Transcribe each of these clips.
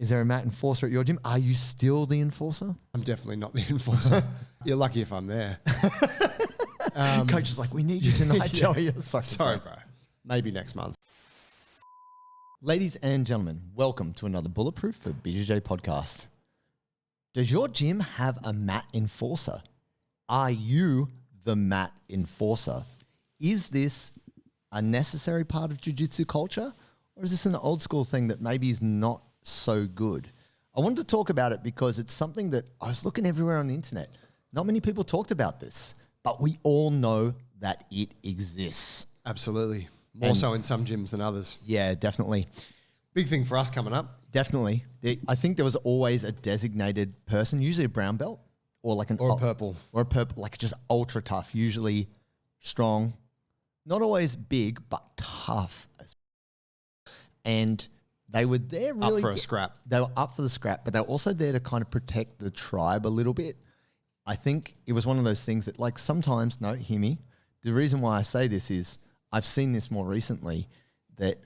Is there a mat enforcer at your gym? Are you still the enforcer? I'm definitely not the enforcer. You're lucky if I'm there. Coach is like, we need you tonight, Joey. Sorry, bro. Maybe next month. Ladies and gentlemen, welcome to another Bulletproof for BJJ podcast. Does your gym have a mat enforcer? Are you the mat enforcer? Is this a necessary part of jiu-jitsu culture, or is this an old school thing that maybe is not so good? I wanted to talk about it because it's something that I was looking everywhere on the internet. Not many people talked about this, but we all know that it exists. Absolutely. More so in some gyms than others. Yeah, definitely. Big thing for us coming up. Definitely. I think there was always a designated person, usually a brown belt or like a purple. Or a purple, like just ultra tough, usually strong, not always big, but tough. And they were there really. Up for a scrap. They were up for the scrap, but they were also there to kind of protect the tribe a little bit. I think it was one of those things that, like, sometimes, no, hear me. The reason why I say this is I've seen this more recently, that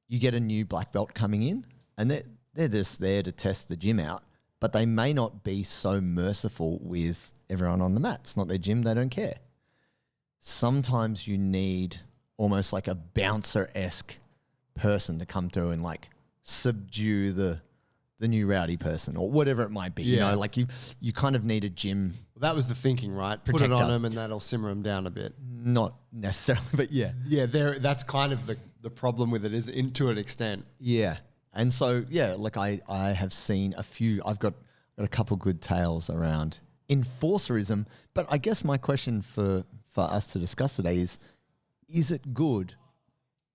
you get a new black belt coming in and they're just there to test the gym out, but they may not be so merciful with everyone on the mat. It's not their gym. They don't care. Sometimes you need almost like a bouncer-esque person to come through and like subdue the new rowdy person or whatever it might be. Yeah. You know, like you kind of need a gym. Well, that was the thinking, right? Put it on them and that'll simmer them down a bit. Not necessarily, but yeah. Yeah, that's kind of the problem with it, is to an extent. Yeah. And so, yeah, like I have seen a few, I've got a couple good tales around enforcerism, but I guess my question for us to discuss today is it good?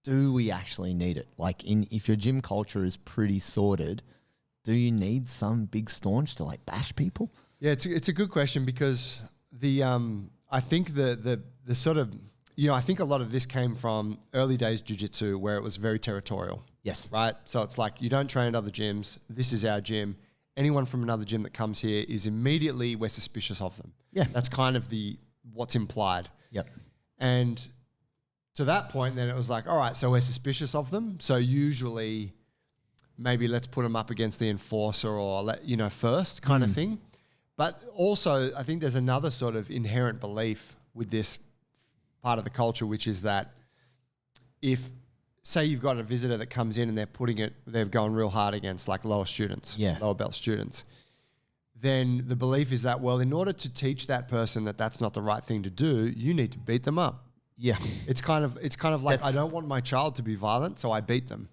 Do we actually need it? Like, if your gym culture is pretty sorted, do you need some big staunch to like bash people? Yeah, it's a good question, because I think the sort of, you know, I think a lot of this came from early days jiu-jitsu, where it was very territorial. Yes. Right? So it's like, you don't train at other gyms. This is our gym. Anyone from another gym that comes here is immediately, we're suspicious of them. Yeah. That's kind of what's implied. Yep. And to that point, then it was like, all right, so we're suspicious of them. So usually maybe let's put them up against the enforcer or, first kind of thing. But also I think there's another sort of inherent belief with this part of the culture, which is that if, say you've got a visitor that comes in and they're going real hard against like lower belt students, then the belief is that, well, in order to teach that person that that's not the right thing to do, you need to beat them up. Yeah. It's kind of like, I don't want my child to be violent, so I beat them.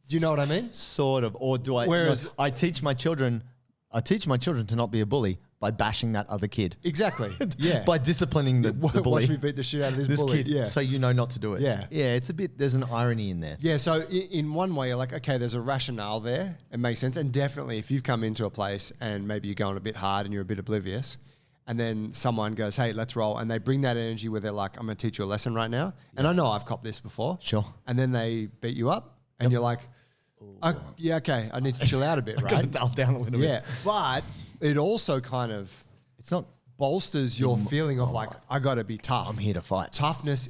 Do you know what I mean? Sort of. Or do I? Whereas no, I teach my children to not be a bully by bashing that other kid. Exactly. Yeah. By disciplining the bully. Watch me beat the shit out of this bully. kid. Yeah. So you know not to do it. Yeah. Yeah. It's there's an irony in there. Yeah. So in one way, you're like, okay, there's a rationale there. It makes sense. And definitely if you've come into a place and maybe you're going a bit hard and you're a bit oblivious, and then someone goes, hey, let's roll. And they bring that energy where they're like, I'm going to teach you a lesson right now. And I know I've copped this before. Sure. And then they beat you up and you're like, yeah, okay, I need to chill out a bit, right? Got to dial down a little bit. Yeah. But it also kind of, It's not, bolsters your feeling of like, I got to be tough. I'm here to fight. Toughness,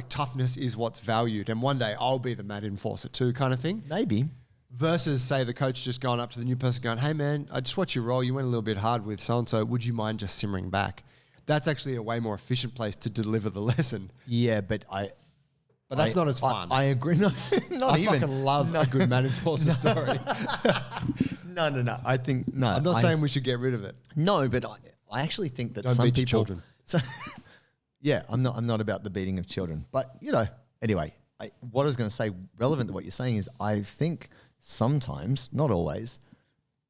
toughness is what's valued. And one day I'll be the mat enforcer too, kind of thing. Maybe. Versus, say, the coach just going up to the new person going, hey, man, I just watched you roll. You went a little bit hard with so-and-so. Would you mind just simmering back? That's actually a way more efficient place to deliver the lesson. Yeah, but that's not as fun. I agree. Not even. I fucking love a good mat enforcer story. No. I think, no. I'm not saying we should get rid of it. No, but I actually think that Don't some beat your people. children. So, yeah, I'm not about the beating of children. But, anyway, what I was going to say, relevant to what you're saying, is I think sometimes, not always,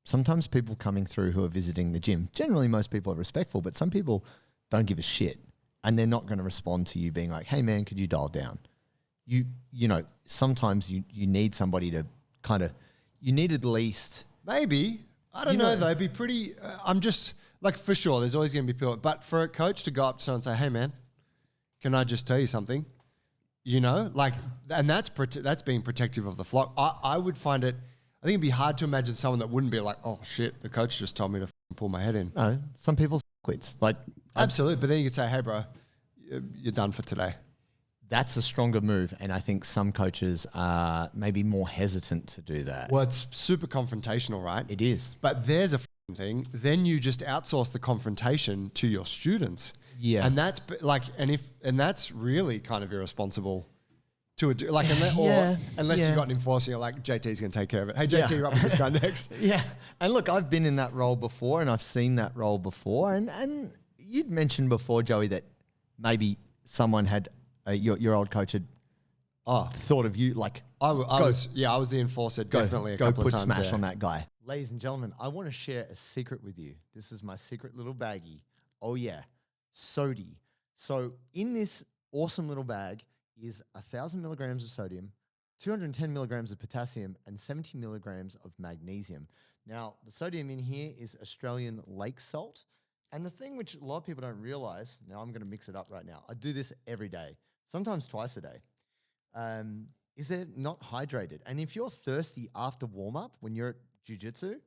sometimes people coming through who are visiting the gym, generally most people are respectful, but some people don't give a shit. And they're not going to respond to you being like, hey, man, could you dial down? Sometimes you need somebody to kind of, you need at least. Maybe. I don't know though. It'd be pretty, I'm just, like, for sure, there's always going to be people. But for a coach to go up to someone and say, hey, man, can I just tell you something? And that's being protective of the flock. I would find it, I think it'd be hard to imagine someone that wouldn't be like, oh, shit, the coach just told me to pull my head in. No, some people quits. Like, absolutely. But then you could say, hey, bro, you're done for today. that's a stronger move. And I think some coaches are maybe more hesitant to do that. Well, it's super confrontational, right? It is. But there's a thing. Then you just outsource the confrontation to your students. Yeah. And that's like, and that's really kind of irresponsible to a, like, unless you got an enforcer, you're like, JT's going to take care of it. Hey, JT, you're up with this guy next. Yeah. And look, I've been in that role before and I've seen that role before. And you'd mentioned before, Joey, that maybe someone had, your old coach had thought of you like, I was the enforcer definitely a couple of times. Go put smash on that guy. Ladies and gentlemen, I want to share a secret with you. This is my secret little baggie. Oh yeah, sodi. So in this awesome little bag is 1,000 milligrams of sodium, 210 milligrams of potassium, and 70 milligrams of magnesium. Now, the sodium in here is Australian lake salt. And the thing which a lot of people don't realize, now I'm going to mix it up right now. I do this every day, sometimes twice a day, is they're not hydrated. And if you're thirsty after warm-up when you're at jiu-jitsu,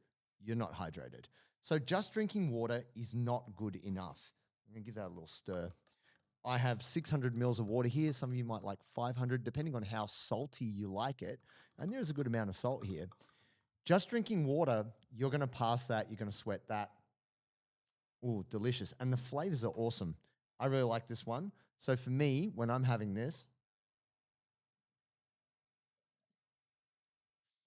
you're not hydrated. So just drinking water is not good enough. I'm going to give that a little stir. I have 600 mils of water here. Some of you might like 500, depending on how salty you like it. And there's a good amount of salt here. Just drinking water, you're going to pass that. You're going to sweat that. Ooh, delicious. And the flavors are awesome. I really like this one. So for me, when I'm having this,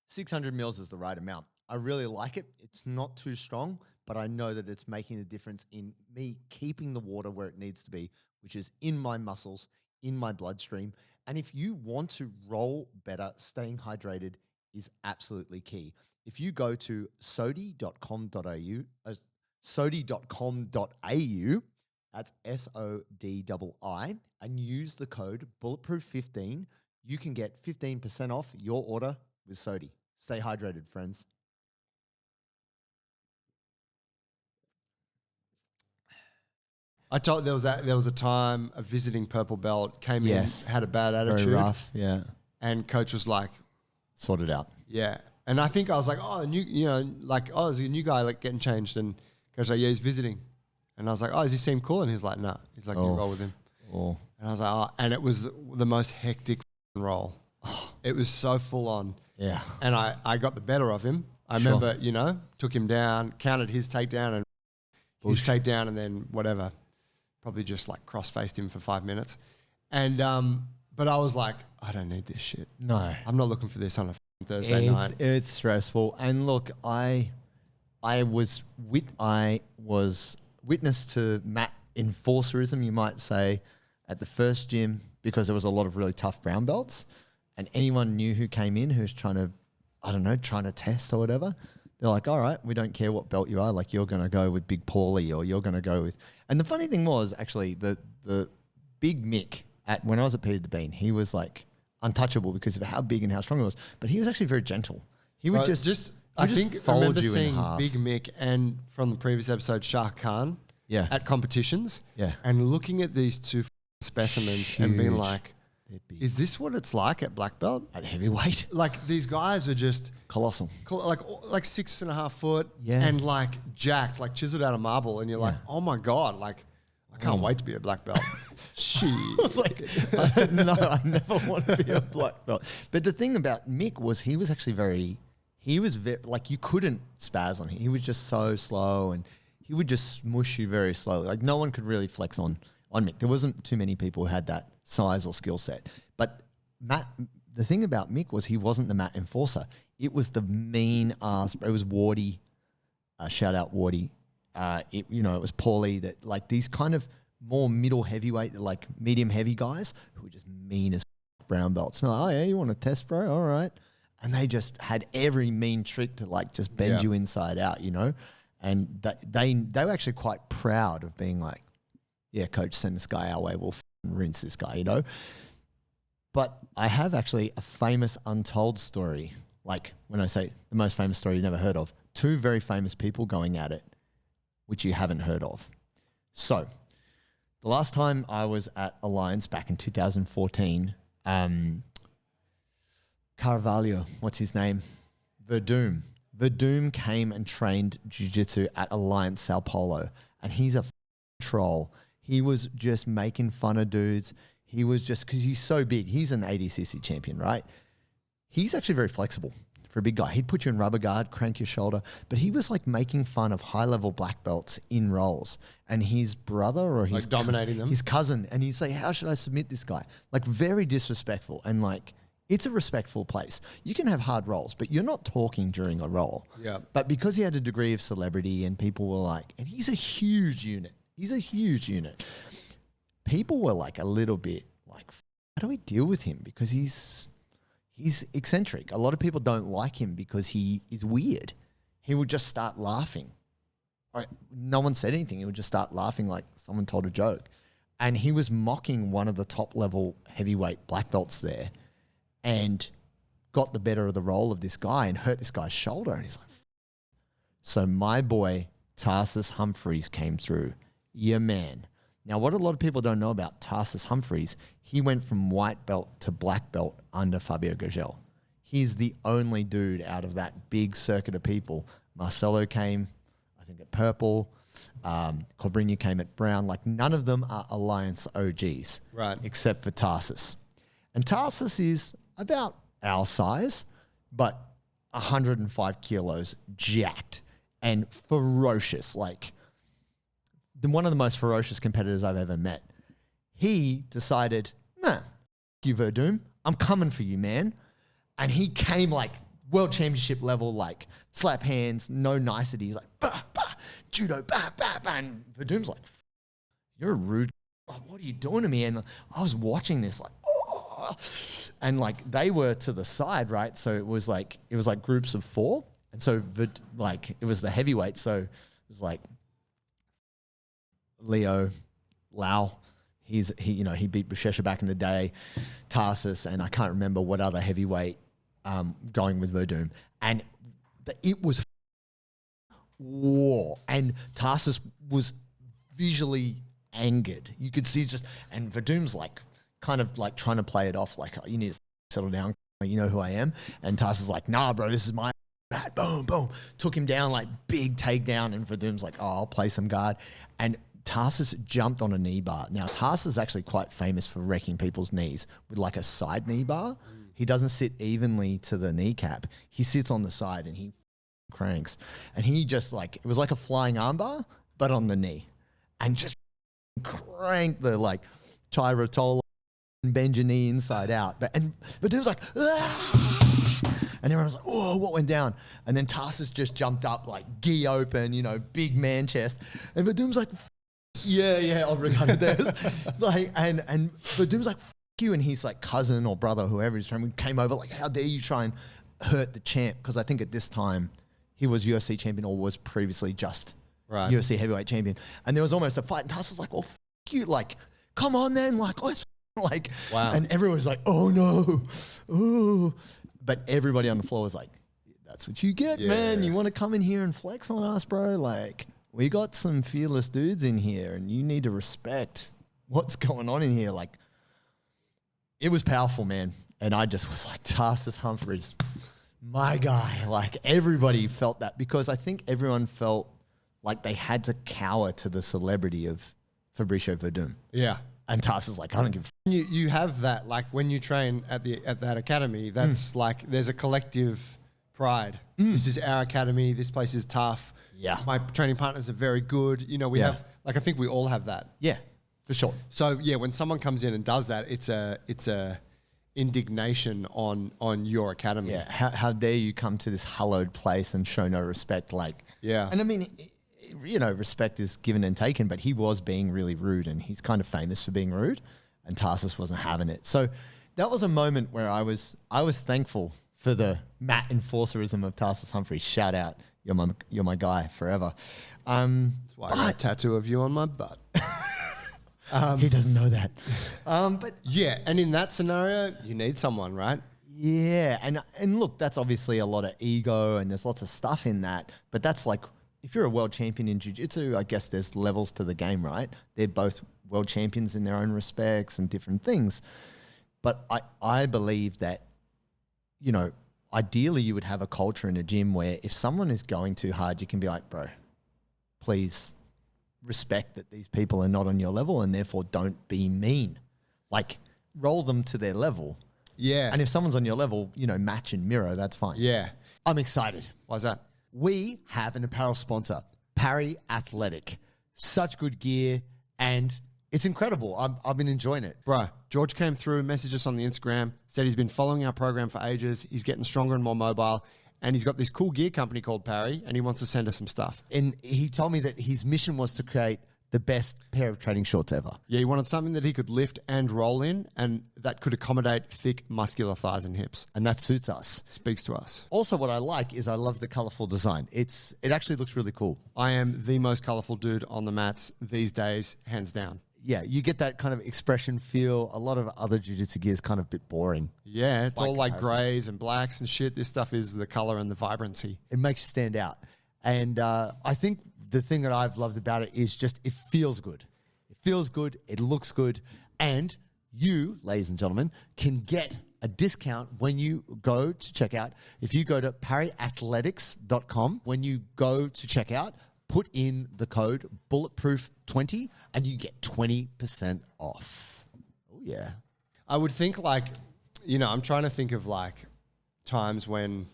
600 mils is the right amount. I really like it. It's not too strong, but I know that it's making a difference in me keeping the water where it needs to be, which is in my muscles, in my bloodstream. And if you want to roll better, staying hydrated is absolutely key. If you go to sodi.com.au, sodi.com.au, that's SODII, and use the code Bulletproof15, you can get 15% off your order with Sodi. Stay hydrated, friends. I told there was a time a visiting purple belt came in, had a bad attitude. Very rough, yeah. And coach was like, sort it out. Yeah. And I think I was like, oh, there's a new guy like getting changed. And coach was like, yeah, he's visiting. And I was like, oh, does he seem cool? And he's like, no. He's like, you roll with him. Oh. And I was like, oh, and it was the most hectic roll. It was so full on. Yeah. And I got the better of him. I remember, took him down, counted his takedown and his takedown, and then whatever. Probably just like cross-faced him for 5 minutes. And, but I was like, I don't need this shit. No. I'm not looking for this on a Thursday night. It's stressful. And look, I was witness to mat enforcerism, you might say, at the first gym, because there was a lot of really tough brown belts. And anyone new who came in who's trying to test or whatever, they're like, all right, we don't care what belt you are. Like, you're going to go with Big Paulie, or you're going to go with... And the funny thing was, actually, the Big Mick, when I was at Peter DeBean, he was like untouchable because of how big and how strong he was. But he was actually very gentle. He would I remember seeing Big Mick and from the previous episode, Shah Khan at competitions and looking at these two specimens and being like, is this what it's like at black belt? At heavyweight? Like, these guys are just... Colossal. Like 6.5 foot and like jacked, like chiseled out of marble. And you're like, oh my God, like, I can't wait to be a black belt. Shit. I was like, I never want to be a black belt. But the thing about Mick was he was actually like, you couldn't spaz on him. He was just so slow, and he would just smush you very slowly. Like, no one could really flex on Mick. There wasn't too many people who had that size or skill set. But the thing about Mick was he wasn't the mat enforcer. It was the mean ass. It was Wardy. Shout out Wardy. It was Paulie, that like these kind of more middle heavyweight, like medium heavy guys who were just mean as brown belts. And oh yeah, you want to test, bro? All right. And they just had every mean trick to like just bend you inside out, And they were actually quite proud of being like, yeah, coach, send this guy our way. We'll rinse this guy, But I have actually a famous untold story. Like, when I say the most famous story you never heard of, two very famous people going at it, which you haven't heard of. So, the last time I was at Alliance back in 2014, Carvalho, what's his name? Verdum came and trained jiu-jitsu at Alliance Sao Paulo, and he's a troll. He was just making fun of dudes. he was just, because he's so big, he's an ADCC champion, right? He's actually very flexible for a big guy. He'd put you in rubber guard, crank your shoulder, but he was like making fun of high-level black belts in rolls. And his brother or his Like dominating them? his cousin, and he's like, how should I submit this guy? Like very disrespectful. And like, it's a respectful place. You can have hard rolls, but you're not talking during a roll. Yeah. But because he had a degree of celebrity and people were like, and he's a huge unit. He's a huge unit. People were like a little bit like, how do we deal with him? Because he's eccentric. A lot of people don't like him because he is weird. He would just start laughing. No one said anything. He would just start laughing like someone told a joke. And he was mocking one of the top level heavyweight black belts there and got the better of the roll of this guy and hurt this guy's shoulder. And he's like, so my boy Tarsus Humphreys came through. Yeah, man. Now, what a lot of people don't know about Tarsus Humphreys, he went from white belt to black belt under Fabio Gurgel. He's the only dude out of that big circuit of people. Marcelo came, I think, at purple. Cobrinha came at brown. Like, none of them are Alliance OGs. Right. Except for Tarsus. And Tarsus is about our size, but 105 kilos, jacked and ferocious. Like, one of the most ferocious competitors I've ever met. He decided, nah, f you, Verdum. I'm coming for you, man. And he came like world championship level, like slap hands, no niceties, like bah, bah, judo, bah, bah, bah. And Verdum's like, you're a rude, what are you doing to me? And I was watching this like, oh. And like they were to the side, right? So it was like groups of 4. And so like it was the heavyweight. So it was like, Leo, Lau, he beat Buchecha back in the day, Tarsus, and I can't remember what other heavyweight going with Verdum. And it was war. And Tarsus was visually angered. You could see and Verdum's like, kind of like trying to play it off like, oh, you need to settle down, you know who I am. And Tarsus is like, nah, bro, this is my bat. Boom, boom. Took him down, like big takedown. And Verdum's like, oh, I'll play some guard. And Tarsus jumped on a knee bar. Now, Tarsus is actually quite famous for wrecking people's knees with like a side knee bar. He doesn't sit evenly to the kneecap. He sits on the side and he cranks. And he just like, it was like a flying armbar, but on the knee. And just cranked the like Chiratola and bend your knee inside out. But it was like, ah! And everyone was like, oh, what went down? And then Tarsus just jumped up like gi open, big man chest. And Verdum's like, yeah, I'll regard it there. Like, and Verdum's like, f you. And his like cousin or brother, whoever he's training, came over like, how dare you try and hurt the champ? Because I think at this time he was UFC champion or was previously just UFC heavyweight champion. And there was almost a fight. And Tarsus was like, well, f you. Like, come on then. Like, let's like, wow. And everyone was like, oh no. Ooh. But everybody on the floor was like, that's what you get, man. You want to come in here and flex on us, bro? Like, we got some fearless dudes in here and you need to respect what's going on in here. Like, it was powerful, man. And I just was like, Tarsus Humphreys, my guy. Like, everybody felt that because I think everyone felt like they had to cower to the celebrity of Fabricio Verdum. Yeah. And Tarsus is like, I don't give a f. You have that, like when you train at that academy, that's like, there's a collective pride. This is our academy. This place is tough. Yeah. My training partners are very good. We have, like, I think we all have that. Yeah, for sure. So yeah, when someone comes in and does that, it's a indignation on your academy. Yeah. How dare you come to this hallowed place and show no respect? Like, yeah. And I mean, respect is given and taken, but he was being really rude and he's kind of famous for being rude and Tarsus wasn't having it. So that was a moment where I was thankful for the mat enforcerism of Tarsus Humphreys. Shout out. You're my guy forever. That's why I got a tattoo of you on my butt. He doesn't know that. But yeah, and in that scenario, you need someone, right? Yeah, and look, that's obviously a lot of ego and there's lots of stuff in that, but that's like, if you're a world champion in jiu-jitsu, I guess there's levels to the game, right? They're both world champions in their own respects and different things. But I believe that, ideally you would have a culture in a gym where if someone is going too hard, you can be like, bro, please respect that these people are not on your level and therefore don't be mean. Like, roll them to their level. Yeah. And if someone's on your level, match and mirror, that's fine. Yeah. I'm excited. Why's that? We have an apparel sponsor, Parry Athletic. Such good gear, and it's incredible. I've been enjoying it. Bro, George came through, messaged us on the Instagram, said he's been following our program for ages. He's getting stronger and more mobile. And he's got this cool gear company called Parry, and he wants to send us some stuff. And he told me that his mission was to create the best pair of training shorts ever. Yeah, he wanted something that he could lift and roll in, and that could accommodate thick, muscular thighs and hips. And that suits us. Speaks to us. Also, what I like is I love the colorful design. It actually looks really cool. I am the most colorful dude on the mats these days, hands down. Yeah, you get that kind of expression feel. A lot of other jiu-jitsu gear is kind of a bit boring. Yeah, it's all like comparison. grays and blacks and shit. This stuff is the color and the vibrancy. It makes you stand out. And I think the thing that I've loved about it is just it feels good. It feels good. It looks good. And you, ladies and gentlemen, can get a discount when you go to checkout. If you go to parryathletics.com, when you go to checkout, put in the code Bulletproof20 and you get 20% off. Oh, yeah. I would think I'm trying to think of times when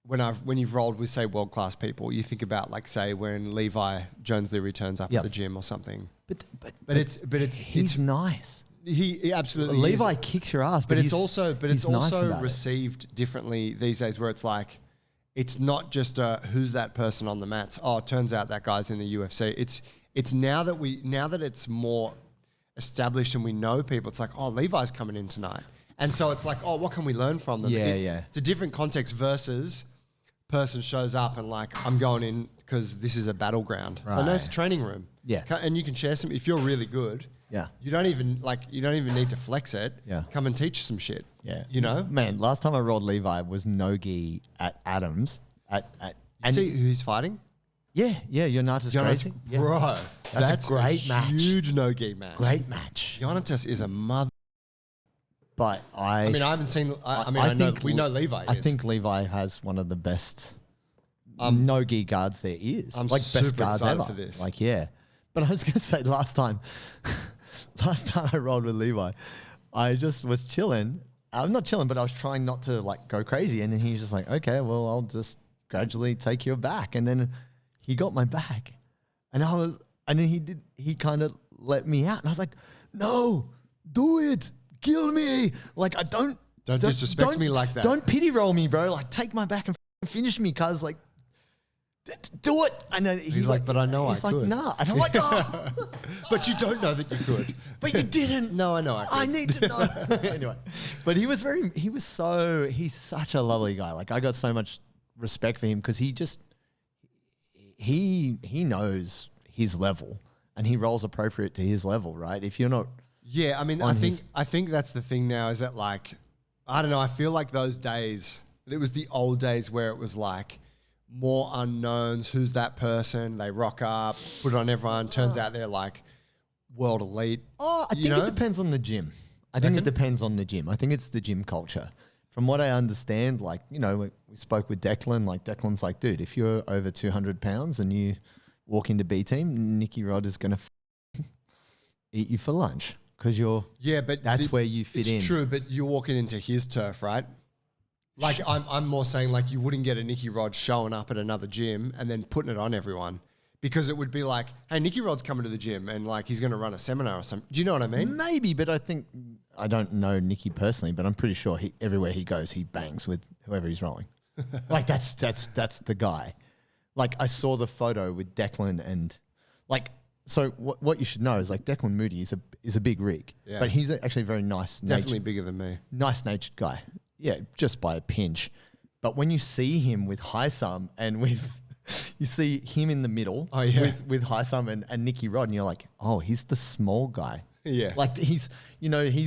you've rolled with, say, world-class people, you think about, say, when Levi Jones-Lee turns up at the gym or something. But It's nice. He absolutely Levi is. kicks your ass, But he's it's also nice about it. received differently these days, where it's it's not just who's that person on the mats. Oh, it turns out that guy's in the UFC. It's now that it's more established and we know people. It's oh, Levi's coming in tonight, and so it's oh, what can we learn from them? Yeah. It's a different context versus person shows up and I'm going in because this is a battleground. Right. So no, it's a training room. Yeah. And you can share some if you're really good. Yeah. You don't even need to flex it. Yeah. Come and teach some shit. Yeah. You know? Man, last time I rolled Levi was no-gi at Adams. See who he's fighting? Yeah, Jonatas Gracie. Yeah. Bro. That's a great match. Huge no-gi match. Great match. Jonatas is a mother. But I haven't seen. We know Levi. I think Levi has one of the best no-gi guards there is. I'm best super guards excited ever. for this. Yeah. But I was going to say last time I rolled with Levi, I just was chilling. I'm not chilling, but I was trying not to go crazy. And then he was just okay, well, I'll just gradually take your back. And then he got my back. And then he kind of let me out. And I was like, no, do it. Kill me. Don't disrespect me like that. Don't pity roll me, bro. Take my back and finish me, cuz do it. And then he's but I know I could. He's nah. And I'm oh. But you don't know that you could. But you didn't. No, I know I could. I need to know. Anyway. But he's such a lovely guy. I got so much respect for him because he knows his level and he rolls appropriate to his level, right? If you're not. Yeah, I think that's the thing now is that I don't know, I feel like those days, it was the old days where it was more unknowns, who's that person, they rock up, put it on everyone, turns out they're world elite. Oh, I think it depends on the gym. I think it depends on the gym. I think it's the gym culture. From what I understand, we spoke with Declan, Declan's dude, if you're over 200 pounds and you walk into B team, Nicky Rod is going to eat you for lunch. Because that's where you fit in. It's true, but you're walking into his turf, right? I'm more saying you wouldn't get a Nicky Rod showing up at another gym and then putting it on everyone, because it would be hey, Nicky Rod's coming to the gym and he's going to run a seminar or something. Do you know what I mean? Maybe, but I don't know Nicky personally, but I'm pretty sure everywhere he goes, he bangs with whoever he's rolling. That's the guy. I saw the photo with Declan and So what you should know is Declan Moody is a big rig, but he's actually a very nice, definitely bigger than me. Nice natured guy. Yeah, just by a pinch. But when you see him with Haisam and you see him in the middle with Haisam and Nicky Rod, and you're oh, he's the small guy. Yeah, he's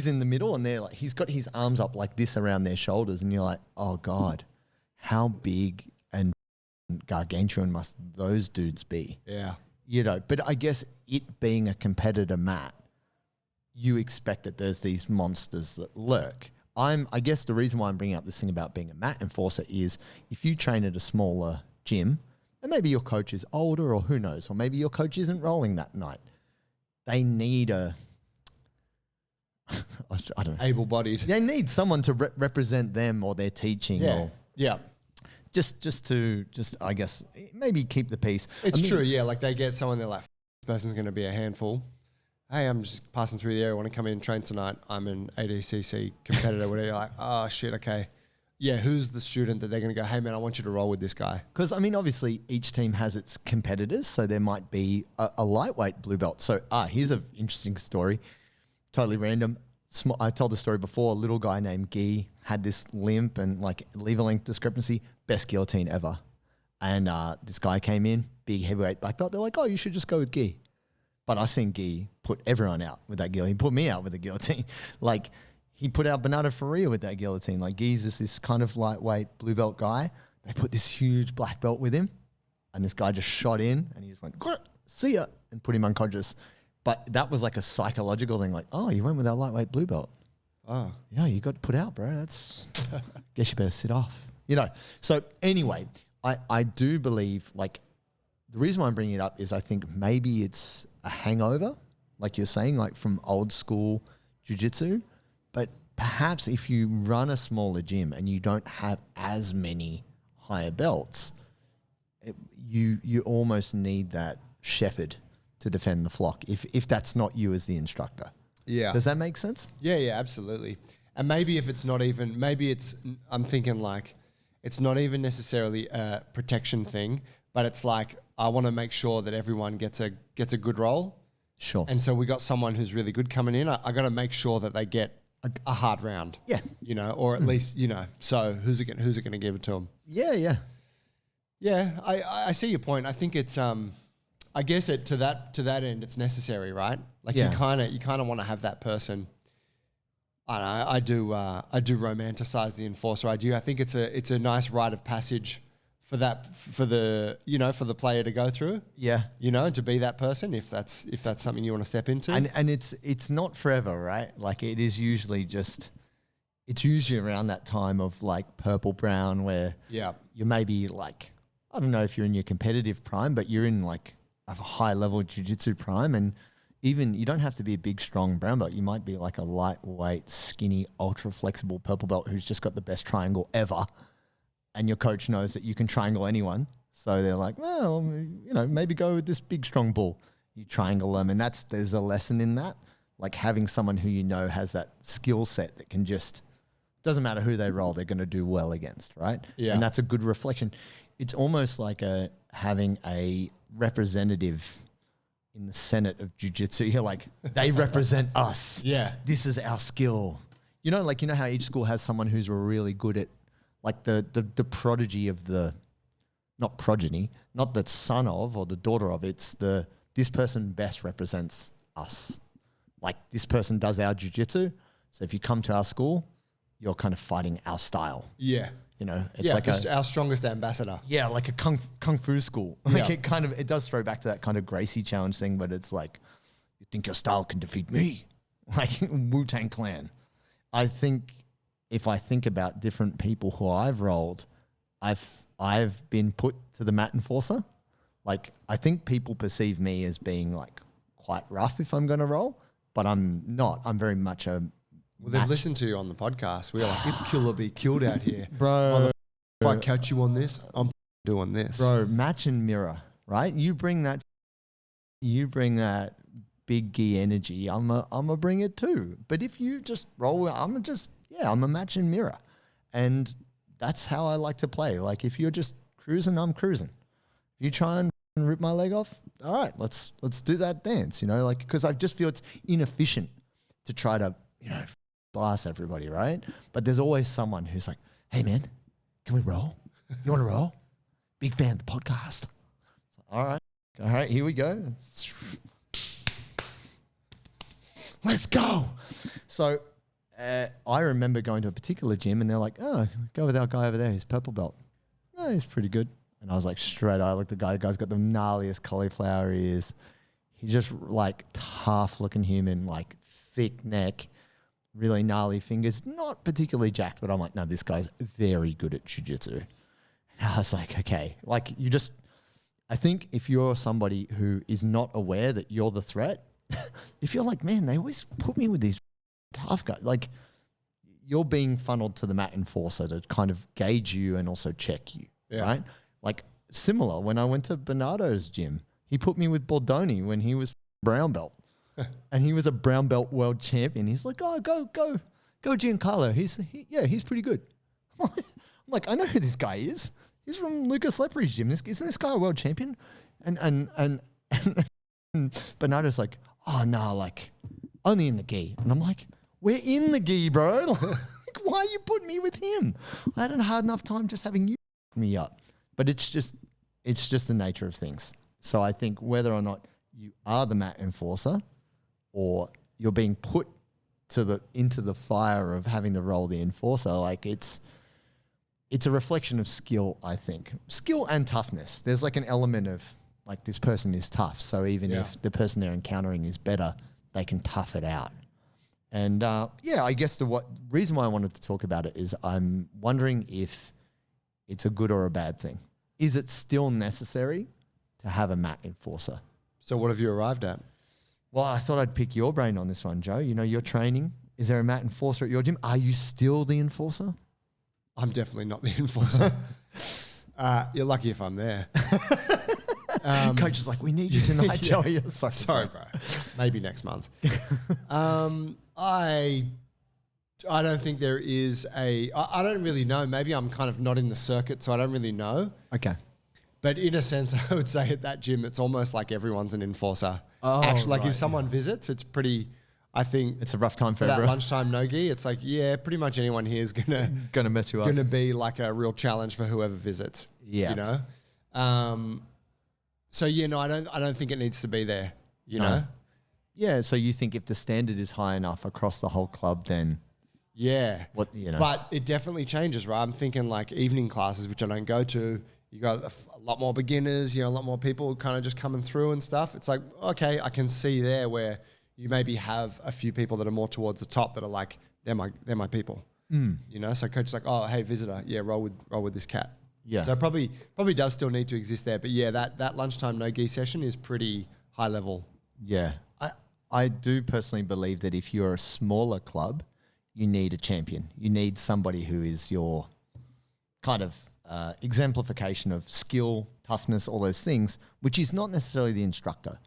in the middle, and they're he's got his arms up like this around their shoulders, and you're oh God, how big and gargantuan must those dudes be? Yeah. But I guess it being a competitor mat, you expect that there's these monsters that lurk. I guess the reason why I'm bringing up this thing about being a mat enforcer is if you train at a smaller gym, and maybe your coach is older or who knows, or maybe your coach isn't rolling that night, they need I don't know. able-bodied. They need someone to represent them or their teaching. Yeah. Or Yeah. just to I guess, maybe keep the peace. It's true, yeah. Like they get someone, they're like, this person's going to be a handful. Hey, I'm just passing through the area. I want to come in and train tonight. I'm an ADCC competitor. Whatever. You're like, oh, shit, okay. Yeah, who's the student that they're going to go, hey, man, I want you to roll with this guy? Because, I mean, obviously each team has its competitors. So there might be a lightweight blue belt. So here's an interesting story. Totally random. I told the story before. A little guy named Guy had this limp and like lever length discrepancy. Best guillotine ever. And this guy came in, big heavyweight black belt. They're like, oh, you should just go with Guy. But I seen Guy put everyone out with that guillotine. He put me out with the guillotine. Like, he put out Bernardo Faria with that guillotine. Like, Guy's just this kind of lightweight blue belt guy. They put this huge black belt with him. And this guy just shot in and he just went, see ya, and put him unconscious. But that was like a psychological thing. Like, oh, you went with that lightweight blue belt. Oh. Yeah, you got put out, bro. That's, guess you better sit off. You know, so anyway, I do believe, like, the reason why I'm bringing it up is I think maybe it's a hangover, like you're saying, like from old school jiu-jitsu. But perhaps if you run a smaller gym and you don't have as many higher belts, you almost need that shepherd to defend the flock if that's not you as the instructor. Yeah. Does that make sense? Yeah, absolutely. And maybe if it's not even, I'm thinking like, it's not even necessarily a protection thing, but it's like, I want to make sure that everyone gets a good roll. Sure. And so we got someone who's really good coming in. I got to make sure that they get a hard round. Yeah. You know, or at least, you know, so who's it going to give it to them? Yeah. Yeah, I see your point. I think it's I guess to that end it's necessary, right? Like you kind of want to have that person. I don't know, I do romanticize the enforcer idea. I think it's a nice rite of passage for the player to go through. Yeah. You know, to be that person if that's something you want to step into. And it's not forever, right? Like it is usually it's usually around that time of like purple brown where you maybe like, I don't know if you're in your competitive prime, but you're in like a high level jiu-jitsu prime, and even you don't have to be a big, strong brown belt. You might be like a lightweight, skinny, ultra flexible purple belt who's just got the best triangle ever. And your coach knows that you can triangle anyone. So they're like, well, you know, maybe go with this big, strong bull. You triangle them. And there's a lesson in that. Like having someone who you know has that skill set that can just, doesn't matter who they roll, they're going to do well against, right? Yeah. And that's a good reflection. It's almost like having a representative in the Senate of Jiu-Jitsu. You're like, they represent us. Yeah. This is our skill. You know how each school has someone who's really good at, like the prodigy of not progeny, not the son of or the daughter of, it's this person best represents us. Like this person does our jiu-jitsu. So if you come to our school, you're kind of fighting our style. Yeah. You know, it's like our strongest ambassador. Yeah, like a kung fu school. Like it does throw back to that kind of Gracie challenge thing, but it's like, you think your style can defeat me? Like Wu-Tang Clan. I think if I think about different people who I've rolled, I've been put to the mat enforcer. Like I think people perceive me as being like quite rough if I'm going to roll, but I'm not. I'm very much a Well, they've listened to you on the podcast. We're like, it's kill or be killed out here. Bro. If I catch you on this, I'm doing this. Bro, match and mirror, right? You bring that big gi energy, I'm a bring it too. But if you just roll, I'm a match and mirror. And that's how I like to play. Like if you're just cruising, I'm cruising. If you try and rip my leg off, all right, let's do that dance, you know, like, because I just feel it's inefficient to try to, you know, blast everybody, right? But there's always someone who's like, hey man, can we roll? You want to roll? Big fan of the podcast. All right, here we go. Let's go. So I remember going to a particular gym and they're like, oh, go with our guy over there. He's purple belt. No, he's pretty good. And I was like, straight eye, look, the guy's got the gnarliest cauliflower ears. He's just like tough looking human, like thick neck, really gnarly fingers, not particularly jacked, but I'm like, no, this guy's very good at jiu-jitsu. And I was like, okay, like I think if you're somebody who is not aware that you're the threat, if you're like, man, they always put me with these tough guy. Like, you're being funneled to the mat enforcer to kind of gauge you and also check you, right? Like, similar, when I went to Bernardo's gym, he put me with Bordoni when he was brown belt. And he was a brown belt world champion. He's like, oh, go Giancarlo. He's pretty good. I'm like, I know who this guy is. He's from Lucas Lepri's gym. Isn't this guy a world champion? And Bernardo's like, oh, no, like, only in the gi. And I'm like, we're in the gi, bro. Like, why are you putting me with him? I hadn't had enough time just having you me up. But it's just the nature of things. So I think whether or not you are the mat enforcer or you're being put into the fire of having to roll the enforcer, like it's a reflection of skill, I think. Skill and toughness. There's like an element of like this person is tough. So even if the person they're encountering is better, they can tough it out. And I guess the reason why I wanted to talk about it is I'm wondering if it's a good or a bad thing. Is it still necessary to have a mat enforcer? So what have you arrived at? Well, I thought I'd pick your brain on this one, Joe. You know, you're training. Is there a mat enforcer at your gym? Are you still the enforcer? I'm definitely not the enforcer. You're lucky if I'm there. Coach is like, we need you tonight, Joey. Sorry, bro. Maybe next month. I don't think there is I don't really know. Maybe I'm kind of not in the circuit, so I don't really know. Okay. But in a sense, I would say at that gym, it's almost like everyone's an enforcer. Oh, actually, like if someone visits, it's pretty, I think. It's a rough time for that everyone. lunchtime no-gi, it's like, pretty much anyone here is Gonna mess you up. Gonna be like a real challenge for whoever visits. Yeah. You know? I don't think it needs to be there, you know? Yeah, so you think if the standard is high enough across the whole club, then what, you know? But it definitely changes, right? I'm thinking like evening classes, which I don't go to. You got a lot more beginners, a lot more people kind of just coming through and stuff. It's like, okay, I can see there where you maybe have a few people that are more towards the top that are like, they're my people. You know, so coach is like, oh, hey, visitor, roll with this cat. Yeah. So probably does still need to exist there. But that lunchtime no-gi session is pretty high level. Yeah. I do personally believe that if you're a smaller club, you need a champion. You need somebody who is your kind of exemplification of skill, toughness, all those things, which is not necessarily the instructor.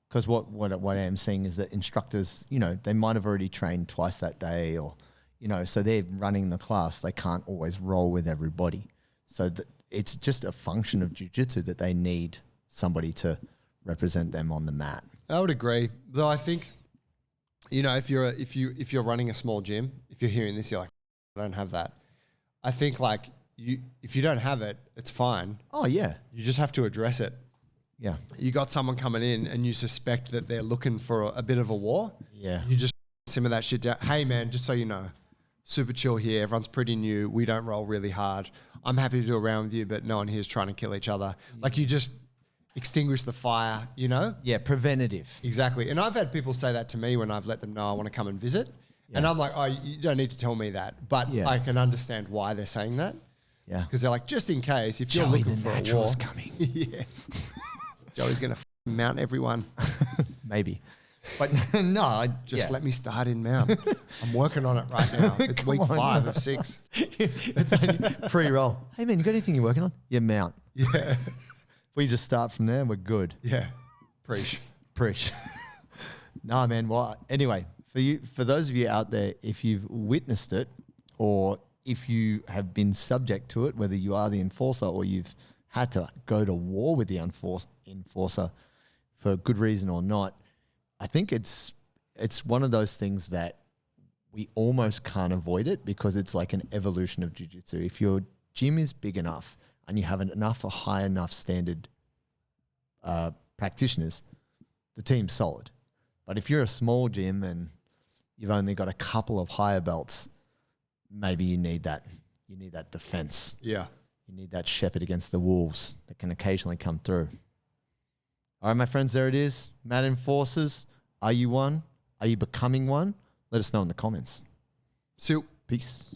Because what I am seeing is that instructors, they might have already trained twice that day or, so they're running the class. They can't always roll with everybody. So it's just a function of jiu-jitsu that they need somebody to represent them on the mat. I would agree. Though I think, if you're running a small gym, if you're hearing this, you're like, I don't have that. I think like if you don't have it, it's fine. Oh yeah. You just have to address it. Yeah. You got someone coming in and you suspect that they're looking for a bit of a war. Yeah. You just simmer that shit down. Hey man, just so you know, super chill here. Everyone's pretty new. We don't roll really hard. I'm happy to do a round with you, but no one here is trying to kill each other. Like you just extinguish the fire, Yeah, preventative. Exactly. And I've had people say that to me when I've let them know I want to come and visit. Yeah. And I'm like, oh, you don't need to tell me that. But I can understand why they're saying that. Yeah. Because they're like, just in case, if Joey you're looking the for natural's a war. coming. Yeah. Joey's going to mount everyone. Maybe. But no, just let me start in mount. I'm working on it right now. It's week 5 of 6. It's only pre-roll. Hey man, you got anything you're working on? Yeah, mount. Yeah. We just start from there, we're good. Yeah. Preach. Nah, man. Well, anyway, for those of you out there, if you've witnessed it or if you have been subject to it, whether you are the enforcer or you've had to go to war with the enforcer for good reason or not, I think it's one of those things that we almost can't avoid it because it's like an evolution of jiu-jitsu. If your gym is big enough and you have a high enough standard practitioners, the team's solid. But if you're a small gym and you've only got a couple of higher belts, maybe you need that. You need that defense. Yeah. You need that shepherd against the wolves that can occasionally come through. All right, my friends, there it is. Mat enforcers. Are you one? Are you becoming one? Let us know in the comments. Soup. Peace.